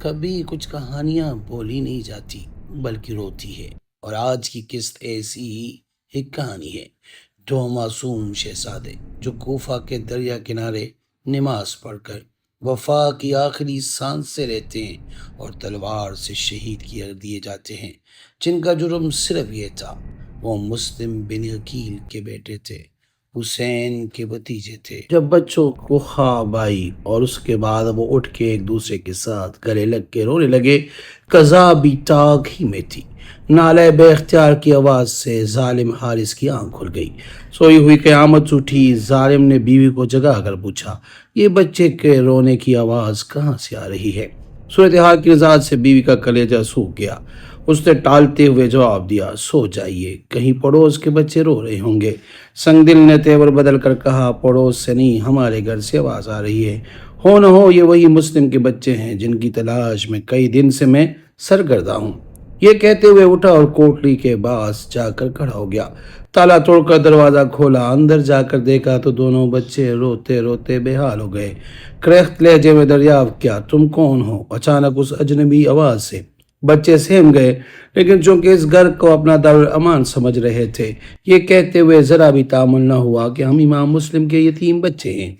کبھی کچھ کہانیاں بولی نہیں جاتی بلکہ روتی ہے، اور آج کی قسط ایسی ہی ایک کہانی ہے۔ دو معصوم شہزادے جو کوفہ کے دریا کنارے نماز پڑھ کر وفا کی آخری سانس سے رہتے ہیں اور تلوار سے شہید کر دیے جاتے ہیں، جن کا جرم صرف یہ تھا وہ مسلم بن عقیل کے بیٹے تھے، حسین کے بھتیجے تھے۔ جب بچوں کو خواب آئی اور اس کے بعد وہ اٹھ کے ایک دوسرے کے ساتھ گلے لگ کے رونے لگے، قضا بھی تاک ہی میں تھی۔ نالے بے اختیار کی آواز سے ظالم حارث کی آنکھ کھل گئی۔ سوئی ہوئی قیامت اٹھی۔ ظالم نے بیوی کو جگا کر پوچھا، یہ بچے کے رونے کی آواز کہاں سے آ رہی ہے؟ صورتحال کی وضاحت سے بیوی کا کلیجہ سوکھ گیا۔ اس نے ٹالتے ہوئے جواب دیا، سو جائیے، کہیں پڑوس کے بچے رو رہے ہوں گے۔ سنگ دل نے تیور بدل کر کہا، پڑوس سے نہیں، ہمارے گھر سے آواز آ رہی ہے۔ ہو نہ ہو یہ وہی مسلم کے بچے ہیں جن کی تلاش میں کئی دن سے میں سرگرداں ہوں۔ یہ کہتے ہوئے اٹھا اور کوٹلی کے پاس جا کر کھڑا ہو گیا۔ تالا توڑ کر دروازہ کھولا، اندر جا کر دیکھا تو دونوں بچے روتے روتے بے حال ہو گئے۔ کریخت لہجے میں دریافت کیا، تم کون ہو؟ اچانک اس اجنبی آواز سے بچے سہم گئے، لیکن چونکہ اس گھر کو اپنا دارالامان سمجھ رہے تھے، یہ کہتے ہوئے ذرا بھی تامل نہ ہوا کہ ہم امام مسلم کے یتیم بچے ہیں۔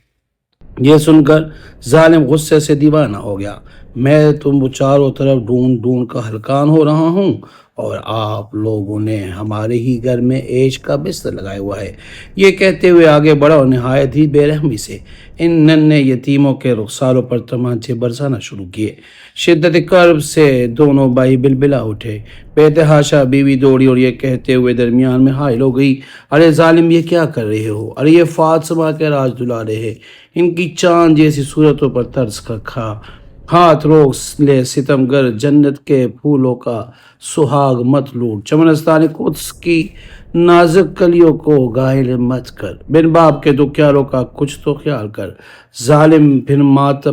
یہ سن کر ظالم غصے سے دیوانہ ہو گیا، میں تم چاروں طرف ڈھونڈ ڈھونڈ کر ہلکان ہو رہا ہوں اور آپ لوگوں نے ہمارے ہی گھر میں عیش کا بستر لگایا ہوا ہے۔ یہ کہتے ہوئے آگے بڑھا اور نہایت ہی بے رحمی سے ان ننھے یتیموں کے رخساروں پر تمانچے برسانا شروع کیے۔ شدت کرب سے دونوں بھائی بلبلا اٹھے۔ بے تحاشا بیوی دوڑی اور یہ کہتے ہوئے درمیان میں حائل ہو گئی، ارے ظالم، یہ کیا کر رہے ہو؟ ارے یہ فاطمہ کے راج دلارے ہیں، ان کی چاند جیسی صورتوں پر ترس کر کھا، ہاتھ روک لے ستم گر، جنت کے پھولوں کا سہاگ مت لوٹ، چمنستان قدس کی نازک کلیوں کو گائل مت کر، بن باپ کے دکھیاروں کا کچھ تو خیال کر۔ ظالم پھر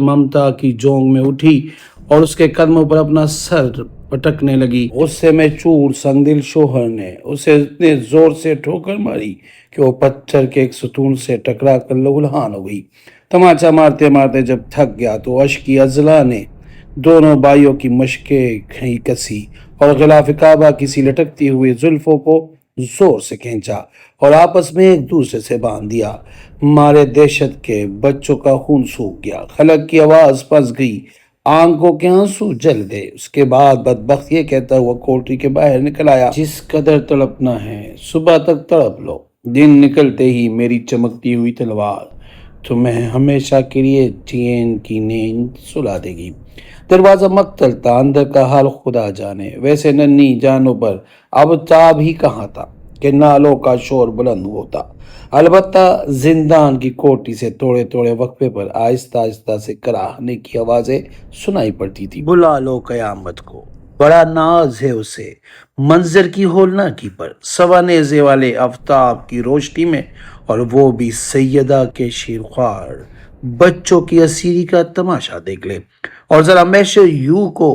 ممتا کی جونگ میں اٹھی اور اس کے قدموں پر اپنا سر پٹکنے لگی۔ غصے میں چور سنگ دل شوہر نے اسے اتنے زور سے ٹھوکر ماری کہ وہ پتھر کے ایک ستون سے ٹکرا کر لہولہان ہو گئی۔ تماچا مارتے مارتے جب تھک گیا تو اشکی اضلاع نے دونوں بھائیوں کی مشقیں کسی اور غلاف کعبہ کسی لٹکتی ہوئی زلفوں کو زور سے کھینچا اور آپس میں ایک دوسرے سے باندھ دیا۔ مارے دہشت کے بچوں کا خون سوکھ گیا، خلق کی آواز پھنس گئی، آنکھوں کے آنسو جل گئے۔ اس کے بعد بدبخت یہ کہتا ہوا کوٹری کے باہر نکل آیا، جس قدر تڑپنا ہے صبح تک تڑپ لو، دن نکلتے ہی میری چمکتی ہوئی تلوار تمہیں ہمیشہ کے لیے چین کی نیند سلا دے گی۔ دروازہ مقتل تھا، اندر کا حال خدا جانے۔ ویسے ننھی جانوں پر اب تاب ہی کہاں تھا کہ نالوں کا شور بلند ہوتا۔ البتہ زندان کی کوٹری سے تھوڑے تھوڑے وقفے پر آہستہ آہستہ سے کراہنے کی آوازیں سنائی پڑتی تھی۔ بلا لو قیامت کو، بڑا ناز ہے اسے منظر کی ہولناکی پر، سوا نیزے والے آفتاب کی روشنی میں، اور وہ بھی سیدہ کے شیرخوار بچوں کی اسیری کا تماشا دیکھ لے، اور ذرا میشر یو کو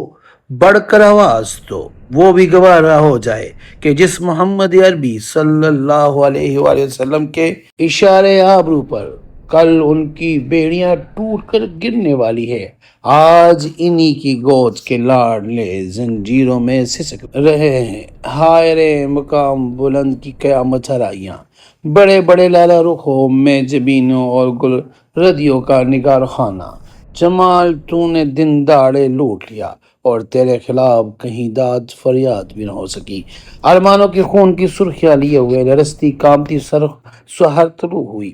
بڑھ کر آواز دو، وہ بھی گوارا ہو جائے کہ جس محمد عربی صلی اللہ علیہ وآلہ وسلم کے اشارے آبرو پر کل ان کی بیڑیاں ٹوٹ کر گرنے والی ہے، آج انہی کی گود کے لاڈلے زنجیروں میں سسک رہے ہیں۔ ہائے رے مقام بلند کی قیامت ہرائیاں، بڑے بڑے لالا رخوں میں جبینوں اور گل ردیوں کا نگار خانہ، جمال تو نے دن داڑے لوٹ لیا اور تیرے خلاف کہیں داد فریاد بھی نہ ہو سکی۔ ارمانوں کی خون کی سرخیاں لیے ہوئے لرزتی کامتی سحر طلوع ہوئی،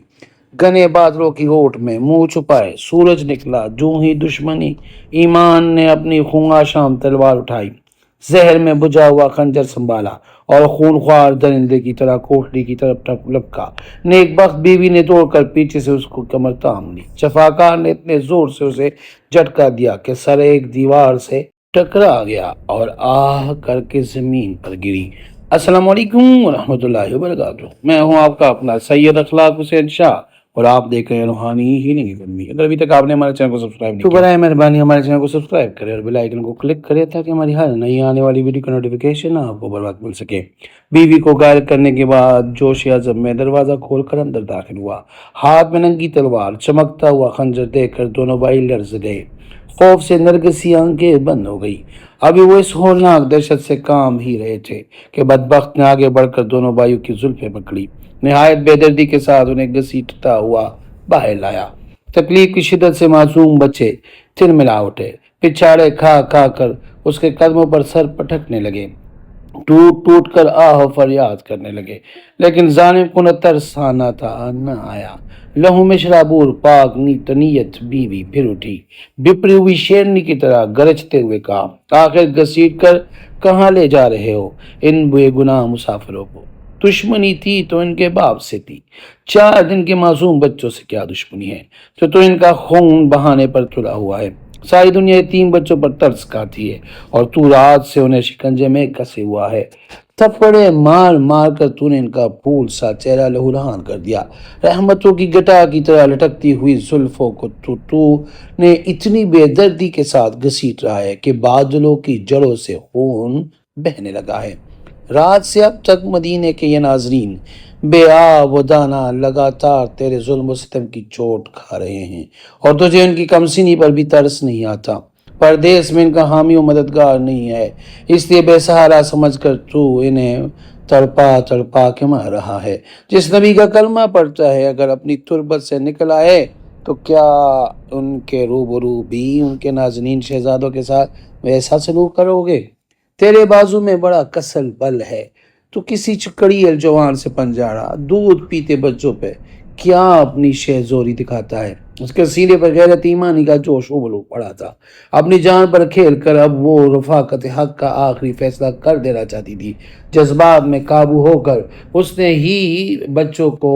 گھنے بادلوں کی اوٹ میں منہ چھپائے سورج نکلا، جو ہی دشمنی ایمان نے اپنی خوناشام تلوار اٹھائی، زہر میں بجھا ہوا خنجر سنبھالا اور خونخوار درندے کی طرح کوٹلی کی طرف لپکا۔ نیک بخت بیوی نے دوڑ کر پیچھے سے اس کو کمر تام لی۔ جفاکار نے اتنے زور سے اسے جھٹکا دیا کہ سر ایک دیوار سے ٹکرا گیا اور آہ کر کے زمین پر گری۔ السلام علیکم ورحمۃ اللہ وبرکاتہ، میں ہوں آپ کا اپنا سید اخلاق حسین شاہ اور آپ دیکھ رہے ہیں روحانی ہیلنگ اکیڈمی۔ اگر ابھی تک آپ نے ہمارے چینل کو سبسکرائب نہیں کیا تو برائے مہربانی ہمارے چینل کو سبسکرائب کریں اور بیل آئیکن کو کلک کریں تاکہ ہماری ہر نئی آنے والی ویڈیو کا نوٹیفیکیشن آپ کو بر وقت مل سکے۔ بیوی کو غائب کرنے کے بعد جوش عزم میں دروازہ کھول کر اندر داخل ہوا، ہاتھ میں ننگی تلوار، چمکتا ہوا خنجر دیکھ کر دونوں بھائی لرز گئے۔ خوف سے نرگسی آنکھیں بند ہو گئی۔ ابھی وہ اس ہولناک دہشت سے کام ہی رہے تھے کہ بدبخت نے آگے بڑھ کر دونوں بھائیوں کی زلفیں پکڑی، نہایت بے دردی کے ساتھ انہیں گھسیٹتا ہوا باہر لایا۔ تکلیف کی شدت سے معصوم بچے تلملا اٹھے، پچھاڑے کھا کھا کر اس کے قدموں پر سر پٹکنے لگے، ٹوٹ ٹوٹ کر آہ و فریاد کرنے لگے، لیکن ظالم کو نہ ترس آنا تھا نہ آیا۔ لہو میں شرابور پاک نیت بیوی پھر اٹھی، بپری ہوئی شیرنی کی طرح گرجتے ہوئے کہا، آخر گھسیٹ کر کہاں لے جا رہے ہو ان بے گناہ مسافروں کو؟ دشمنی تھی تو ان کے باپ سے تھی، 4 دن کے معصوم بچوں سے کیا دشمنی ہے جو تو ان کا خون بہانے پر تلا ہوا ہے؟ ساری دنیا یتیم بچوں پر ترس کھاتی ہے اور تو رات سے انہیں شکنجے میں کسے ہوا ہے۔ تھپڑے مار مار کر تو نے ان کا پھول سا چہرہ لہولہان کر دیا۔ رحمتوں کی گٹا کی طرح لٹکتی ہوئی زلفوں کو تو نے اتنی بے دردی کے ساتھ گھسیٹ رہا ہے کہ بادلوں کی جڑوں سے خون بہنے لگا ہے۔ رات سے اب تک مدینے کے یہ ناظرین بے آب و دانہ لگاتار تیرے ظلم و ستم کی چوٹ کھا رہے ہیں اور تجھے ان کی کمسینی پر بھی ترس نہیں آتا۔ پردیس میں ان کا حامی و مددگار نہیں ہے، اس لیے بے سہارا سمجھ کر تو انہیں تڑپا تڑپا کے مار رہا ہے۔ جس نبی کا کلمہ پڑھتا ہے اگر اپنی تربت سے نکل آئے تو کیا ان کے روبرو بھی ان کے نازنین شہزادوں کے ساتھ ویسا سلوک کرو گے؟ تیرے بازو میں بڑا کسل بل ہے، تو کسی چکڑیل جوان سے پنجارا دودھ پیتے بچوں پہ کیا اپنی شہزوری دکھاتا ہے؟ اس کے سینے پر غیرت ایمانی کا جوش ابلو پڑا تھا۔ اپنی جان پر کھیل کر اب وہ رفاقت حق کا آخری فیصلہ کر دینا چاہتی تھی۔ جذبات میں قابو ہو کر اس نے ہی بچوں کو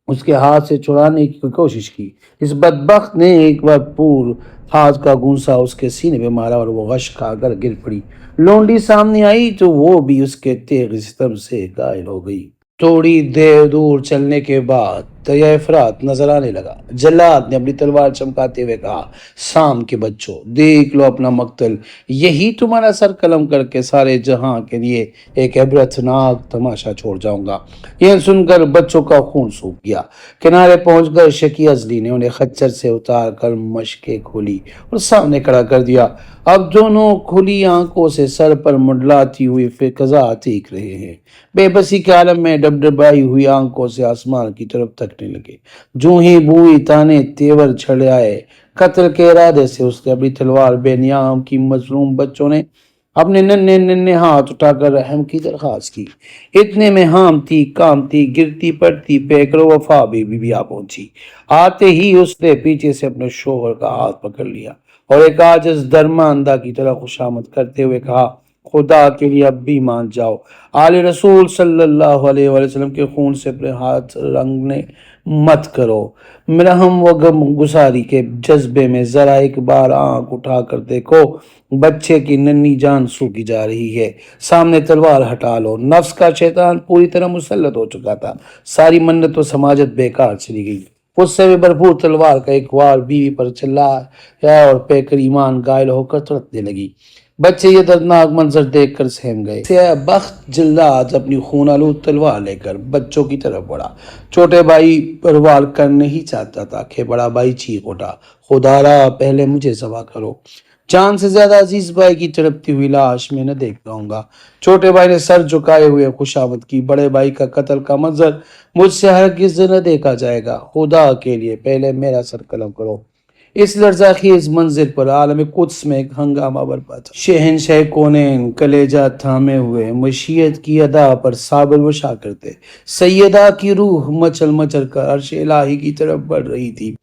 اس کے ہاتھ سے چھڑانے کی کوشش کی۔ اس بدبخت نے ایک بار پور ہاتھ کا گونسا اس کے سینے پہ مارا اور وہ غش کھا کر گر پڑی۔ لونڈی سامنے آئی تو وہ بھی اس کے تیغ ستم سے غائب ہو گئی۔ تھوڑی دیر دور چلنے کے بعد دریا افرات نظر آنے لگا۔ جلاد نے اپنی تلوار چمکاتے ہوئے کہا، شام کے بچوں دیکھ لو اپنا مقتل، یہی تمہارا سر قلم کر کے سارے جہاں کے لیے ایک عبرتناک تماشا چھوڑ جاؤں گا۔ یہ سن کر بچوں کا خون سوکھ گیا۔ کنارے پہنچ کر شکی ازلی نے انہیں خچر سے اتار کر مشقیں کھولی اور سامنے کھڑا کر دیا۔ اب دونوں کھلی آنکھوں سے سر پر منڈلاتی ہوئی فضا دیکھ رہے ہیں، بے بسی کے عالم میں ڈبڈبائی ہوئی آنکھوں سے آسمان کی طرف تکنے لگے۔ جو ہی بوئی تانے تیور چھڑے آئے، قتل کے ارادے سے اس نے اپنی تلوار بے نیام کی۔ مظلوم بچوں نے اپنے ننھے ننھے ہاتھ اٹھا کر رحم کی درخواست کی۔ اتنے میں ہامتی کامتی گرتی پڑتی پیکر وفا بھی آ پہنچی۔ آتے ہی اس نے پیچھے سے اپنے شوہر کا ہاتھ پکڑ لیا اور ایک عاجز درماندہ کی طرح خوشامد کرتے ہوئے کہا، خدا کے لیے اب بھی مان جاؤ، آل رسول صلی اللہ علیہ وسلم کے خون سے اپنے ہاتھ رنگنے مت کرو۔ مرحم و غم گساری کے جذبے میں ذرا ایک بار آنکھ اٹھا کر دیکھو، بچے کی ننھی جان سوکھی جا رہی ہے، سامنے تلوار ہٹا لو۔ نفس کا شیطان پوری طرح مسلط ہو چکا تھا، ساری منت و سماجت بیکار چلی گئی۔ غصے میں بھرپور تلوار کا ایک وار بیوی پر چلایا اور پیکر ایمان گائل ہو کر تڑپنے لگی۔ بچے یہ دردناک منظر دیکھ کر سہم گئے۔ سیاہ بخت جلاد اپنی خون آلود تلوار لے کر بچوں کی طرف بڑھا۔ چھوٹے بھائی پر وار کرنے ہی چاہتا تھا کہ بڑا بھائی چیخ اٹھا، خدا را پہلے مجھے ذبح کرو، جان سے زیادہ عزیز بھائی کی تڑپتی ہوئی لاش میں نہ دیکھ پاؤں گا۔ چھوٹے بھائی نے سر جھکائے ہوئے خوشامد کی، بڑے بھائی کا قتل کا منظر مجھ سے ہرگز نہ دیکھا جائے گا، خدا کے لیے پہلے میرا سر قلم کرو۔ اس لرزہ خیز منظر پر عالم قدس میں ایک ہنگامہ برپا تھا۔ شہنشاہ کونین کلیجہ تھامے ہوئے مشیت کی ادا پر صابر وشا کرتے، سیدہ کی روح مچل مچل کر عرش الہی کی طرف بڑھ رہی تھی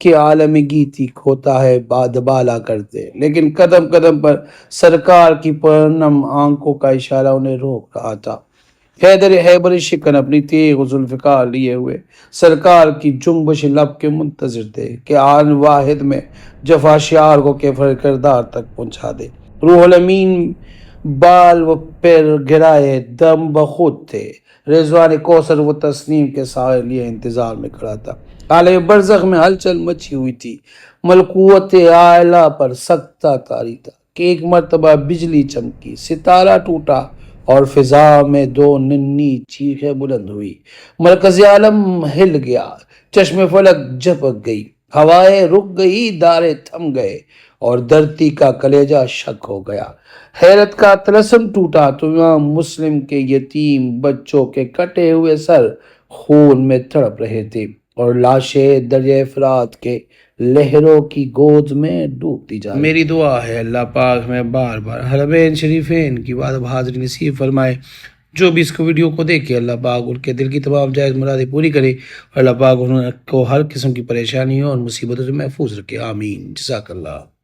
کہ عالم گیتی کھوتا ہے باد بالا کرتے، لیکن قدم قدم پر سرکار کی پرنم آنکھوں کا اشارہ انہیں روک رہا تھا۔ حیدر حیبر شکن اپنی تیغ ذوالفقار لیے ہوئے سرکار کی جنبش لب کے منتظر تھے کہ آن واحد میں جفا شعار کو کیفر کردار تک پہنچا دے۔ روح الامین بال و پیر گرائے دم بخود تھے، رضوان کوثر و تسنیم کے سائے لیے انتظار میں کھڑا تھا۔ عالم برزخ میں ہلچل مچی ہوئی تھی، ملکوت اعلیٰ پر سکتہ طاری تھا کہ ایک مرتبہ بجلی چمکی، ستارہ ٹوٹا اور فضا میں 2 ننھی چیخیں بلند ہوئی۔ مرکز عالم ہل گیا، چشم فلک جھپک گئی، ہوائیں رک گئی، دارے تھم گئے اور دھرتی کا کلیجہ شک ہو گیا۔ حیرت کا طلسم ٹوٹا تو امام مسلم کے یتیم بچوں کے کٹے ہوئے سر خون میں تڑپ رہے تھے اور لاشیں دریائے فرات کے لہروں کی گود میں ڈوبتی جا رہی۔ میری دعا ہے اللہ پاک میں بار بار حرمین شریفین کی بات حاضری نصیب فرمائے۔ جو بھی اس کو ویڈیو کو دیکھے اللہ پاک ان کے دل کی تمام جائز مرادیں پوری کرے اور اللہ پاک ان کو ہر قسم کی پریشانیوں اور مصیبتوں سے محفوظ رکھے، آمین۔ جزاک اللہ۔